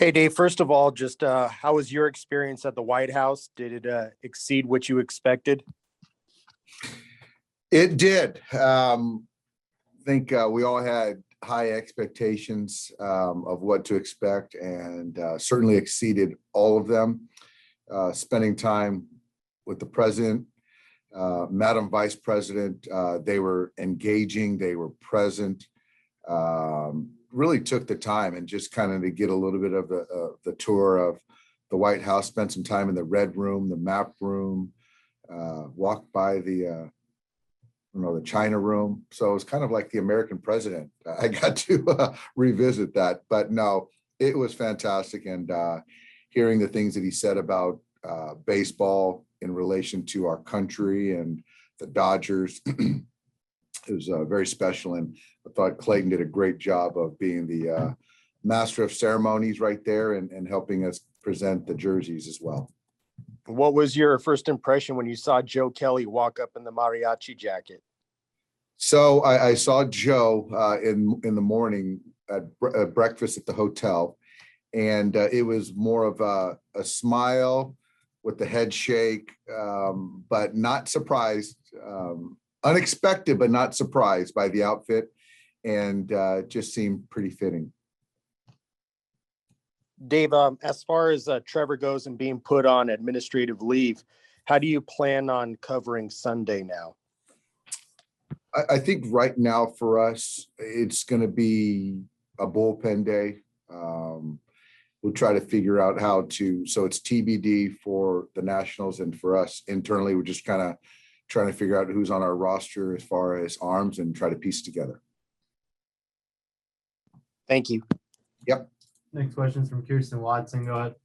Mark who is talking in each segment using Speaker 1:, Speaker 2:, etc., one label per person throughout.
Speaker 1: Hey, Dave, first of all, just how was your experience at the White House? Did it exceed what you expected?
Speaker 2: It did. I think we all had high expectations of what to expect, and certainly exceeded all of them. Spending time with the president, Madam Vice President, they were engaging, they were present, really took the time and just kind of to get a little bit of the tour of the White House, spent some time in the Red Room, the Map Room, walked by the China Room. So it was kind of like the American president. I got to revisit that, but no, it was fantastic. And hearing the things that he said about baseball in relation to our country and the Dodgers, it was very special. And I thought Clayton did a great job of being the master of ceremonies right there and helping us present the jerseys as well.
Speaker 1: What was your first impression when you saw Joe Kelly walk up in the mariachi jacket?
Speaker 2: So I saw Joe in the morning at breakfast at the hotel, and it was more of a smile with the head shake, but not surprised, unexpected, but not surprised by the outfit, and just seemed pretty fitting.
Speaker 1: Dave, as far as Trevor goes and being put on administrative leave, how do you plan on covering Sunday now?
Speaker 2: I think right now for us, it's going to be a bullpen day. We'll try to figure out how to, so it's TBD for the Nationals, and for us internally, we're just kind of trying to figure out who's on our roster as far as arms and try to piece together.
Speaker 1: Thank you.
Speaker 2: Yep.
Speaker 3: Next question is from Kirsten Watson. Go ahead.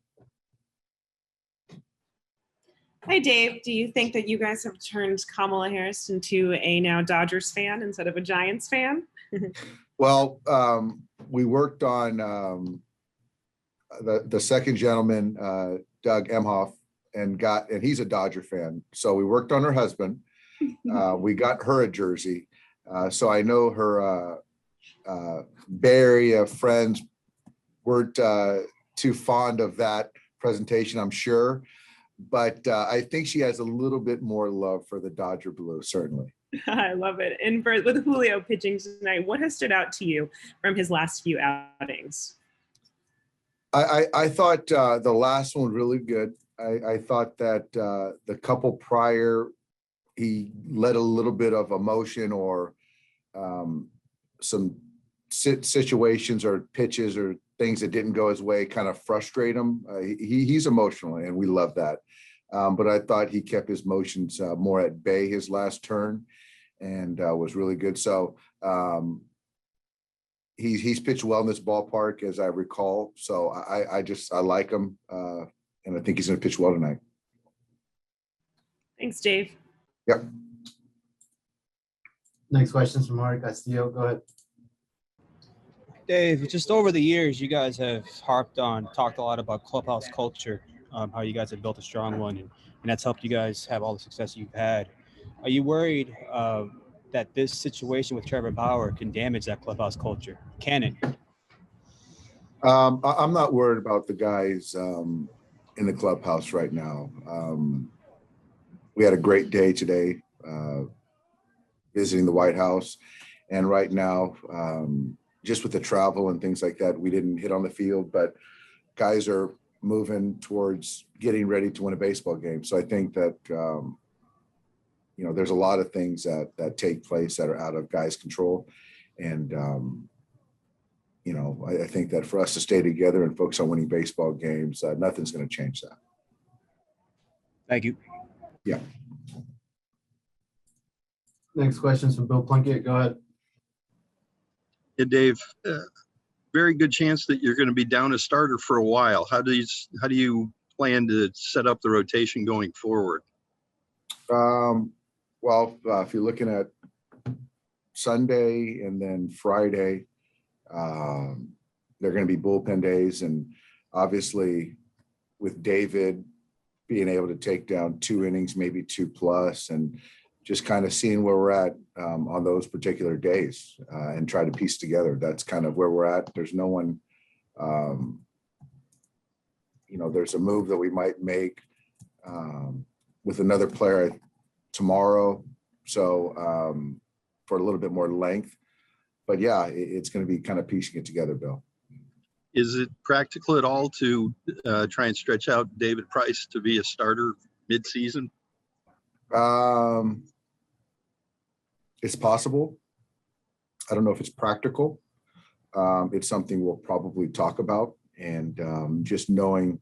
Speaker 4: Hi, Dave. Do you think that you guys have turned Kamala Harris into a now Dodgers fan instead of a Giants fan?
Speaker 2: Well, we worked on the second gentleman, Doug Emhoff, and he's a Dodger fan. So we worked on her husband. We got her a jersey. So I know her Bay Area friends weren't too fond of that presentation, I'm sure. But I think she has a little bit more love for the Dodger blue, certainly.
Speaker 4: I love it. And with Julio pitching tonight, what has stood out to you from his last few outings?
Speaker 2: I thought the last one was really good. I thought that the couple prior, he let a little bit of emotion or some situations or pitches or things that didn't go his way kind of frustrate him. He's emotional, and we love that. But I thought he kept his emotions more at bay his last turn, and was really good. So he's pitched well in this ballpark, as I recall. So I like him, and I think he's going to pitch well tonight.
Speaker 4: Thanks, Dave.
Speaker 2: Yep.
Speaker 3: Next question is from Mark Castillo. Go ahead.
Speaker 5: Dave, just over the years, you guys have talked a lot about clubhouse culture, how you guys have built a strong one, and that's helped you guys have all the success you've had. Are you worried that this situation with Trevor Bauer can damage that clubhouse culture? Can it?
Speaker 2: I'm not worried about the guys in the clubhouse right now. We had a great day today visiting the White House, and right now, just with the travel and things like that, we didn't hit on the field, but guys are moving towards getting ready to win a baseball game. So I think that, there's a lot of things that take place that are out of guys' control. And, I think that for us to stay together and focus on winning baseball games, nothing's going to change that.
Speaker 5: Thank you.
Speaker 2: Yeah.
Speaker 3: Next question is from Bill Plunkett. Go ahead.
Speaker 6: Yeah, Dave, very good chance that you're going to be down a starter for a while. How do you plan to set up the rotation going forward?
Speaker 2: Well, if you're looking at Sunday and then Friday, they're going to be bullpen days, and obviously with David being able to take down 2 innings, maybe 2+, and just kind of seeing where we're at on those particular days and try to piece together. That's kind of where we're at. There's no one there's a move that we might make with another player tomorrow. So for a little bit more length, but yeah, it's going to be kind of piecing it together, Bill.
Speaker 6: Is it practical at all to try and stretch out David Price to be a starter mid-season?
Speaker 2: It's possible. I don't know if it's practical. It's something we'll probably talk about, and just knowing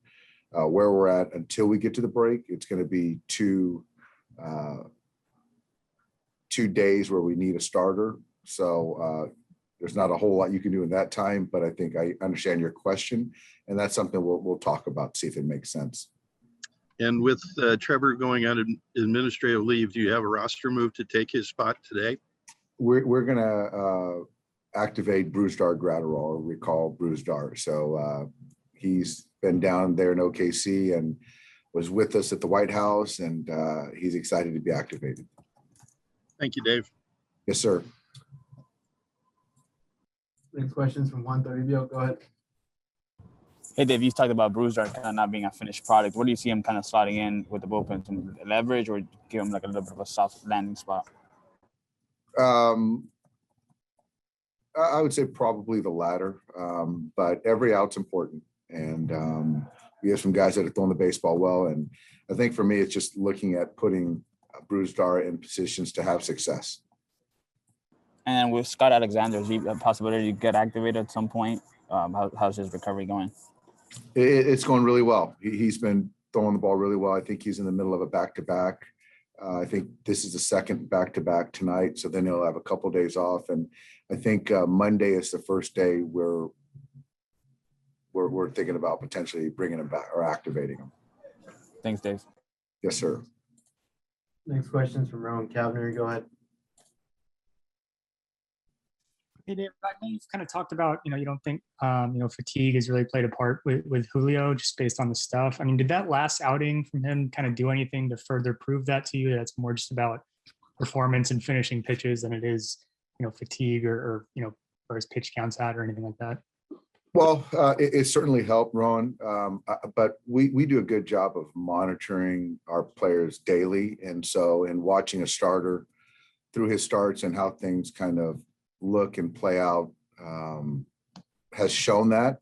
Speaker 2: where we're at until we get to the break, it's going to be 2 days where we need a starter. So there's not a whole lot you can do in that time, but I think I understand your question, and that's something we'll talk about, see if it makes sense.
Speaker 6: And with Trevor going on administrative leave, do you have a roster move to take his spot today?
Speaker 2: We're going to activate Brusdar Gratterall, or recall Brusdar. So he's been down there in OKC and was with us at the White House, and he's excited to be activated.
Speaker 6: Thank you, Dave.
Speaker 2: Yes, sir.
Speaker 3: Next questions from Juan Toribio. Go ahead.
Speaker 7: Hey, Dave, you talked about Brusdar kind of not being a finished product. Where do you see him kind of slotting in with the bullpen? Some leverage, or give him like a little bit of a soft landing spot?
Speaker 2: I would say probably the latter, but every out's important. And we have some guys that are throwing the baseball well. And I think for me, it's just looking at putting Brusdar in positions to have success.
Speaker 7: And with Scott Alexander, is there a possibility to get activated at some point? How's his recovery going?
Speaker 2: It's going really well. He's been throwing the ball really well. I think he's in the middle of a back-to-back. I think this is the second back-to-back tonight. So then he'll have a couple of days off. And I think Monday is the first day where we're thinking about potentially bringing him back or activating him.
Speaker 7: Thanks, Dave.
Speaker 2: Yes, sir.
Speaker 3: Next questions from Rowan Kavner. Go ahead.
Speaker 8: Hey, Dave, I know you've kind of talked about, you don't think, fatigue has really played a part with Julio just based on the stuff. I mean, did that last outing from him kind of do anything to further prove that to you? That it's more just about performance and finishing pitches than it is, fatigue or where his pitch counts at or anything like that?
Speaker 2: Well, it certainly helped, Rowan, but we do a good job of monitoring our players daily. And so in watching a starter through his starts and how things kind of look and play out has shown that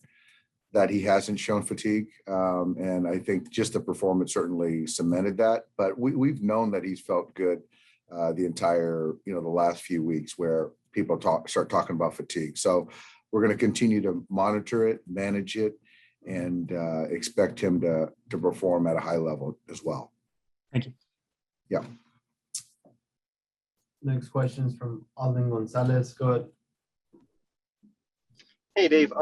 Speaker 2: he hasn't shown fatigue. And I think just the performance certainly cemented that. But we've known that he's felt good the entire, the last few weeks where people start talking about fatigue. So we're going to continue to monitor it, manage it, and expect him to perform at a high level as well.
Speaker 8: Thank you.
Speaker 2: Yeah.
Speaker 3: Next questions from Alden Gonzalez. Go ahead.
Speaker 9: Hey, Dave.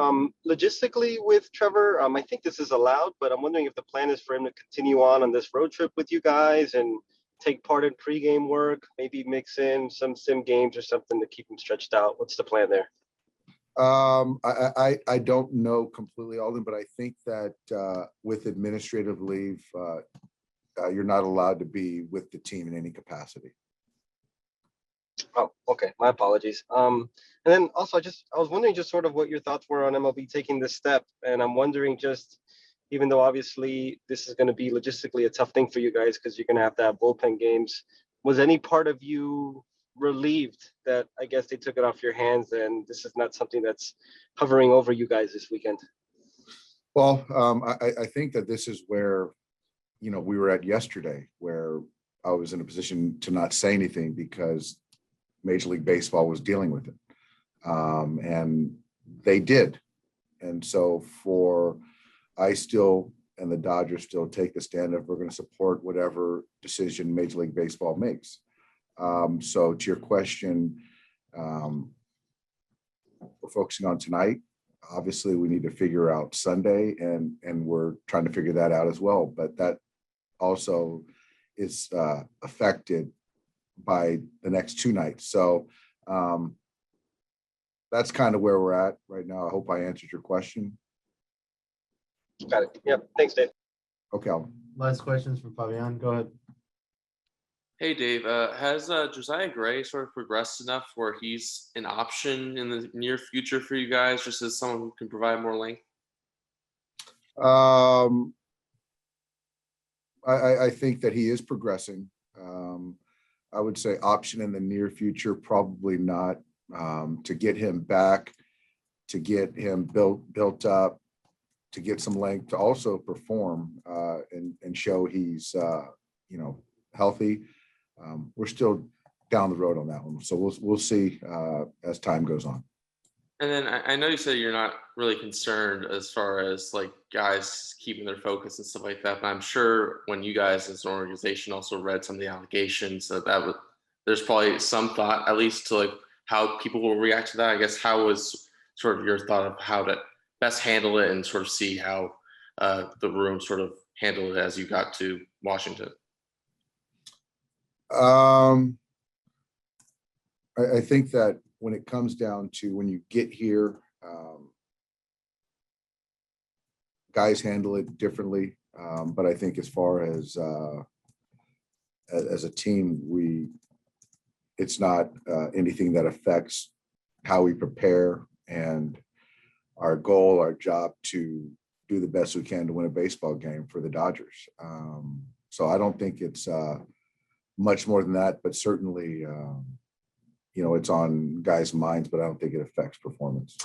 Speaker 9: Logistically with Trevor, I think this is allowed, but I'm wondering if the plan is for him to continue on this road trip with you guys and take part in pregame work, maybe mix in some sim games or something to keep him stretched out. What's the plan there?
Speaker 2: I don't know completely, Alden, but I think that with administrative leave, you're not allowed to be with the team in any capacity.
Speaker 9: Oh, okay. My apologies. And then also I was wondering just sort of what your thoughts were on MLB taking this step. And I'm wondering just, even though obviously this is going to be logistically a tough thing for you guys because you're going to have bullpen games, was any part of you relieved that I guess they took it off your hands and this is not something that's hovering over you guys this weekend?
Speaker 2: Well, I think that this is where, we were at yesterday, where I was in a position to not say anything because Major League Baseball was dealing with it. And they did. And so I still and the Dodgers still take the stand of we're going to support whatever decision Major League Baseball makes. So to your question, we're focusing on tonight. Obviously, we need to figure out Sunday, and we're trying to figure that out as well. But that also is affected by the next 2 nights. So that's kind of where we're at right now. I hope I answered your question.
Speaker 9: Got it. Yep. Thanks, Dave.
Speaker 2: Okay.
Speaker 3: Last questions from Fabian. Go ahead.
Speaker 10: Hey, Dave. Has Josiah Gray sort of progressed enough where he's an option in the near future for you guys, just as someone who can provide more length?
Speaker 2: I think that he is progressing. I would say option in the near future, probably not. To get him back, to get him built up, to get some length, to also perform and show he's healthy. We're still down the road on that one, so we'll see as time goes on.
Speaker 10: And then I know you said you're not really concerned as far as like guys keeping their focus and stuff like that, but I'm sure when you guys as an organization also read some of the allegations there's probably some thought, at least to like how people will react to that. I guess how was sort of your thought of how to best handle it and sort of see how the room sort of handled it as you got to Washington?
Speaker 2: I think that when it comes down to when you get here, guys handle it differently. But I think as far as a team, it's not anything that affects how we prepare and our goal, our job to do the best we can to win a baseball game for the Dodgers. So I don't think it's much more than that, but certainly, it's on guys' minds, but I don't think it affects performance.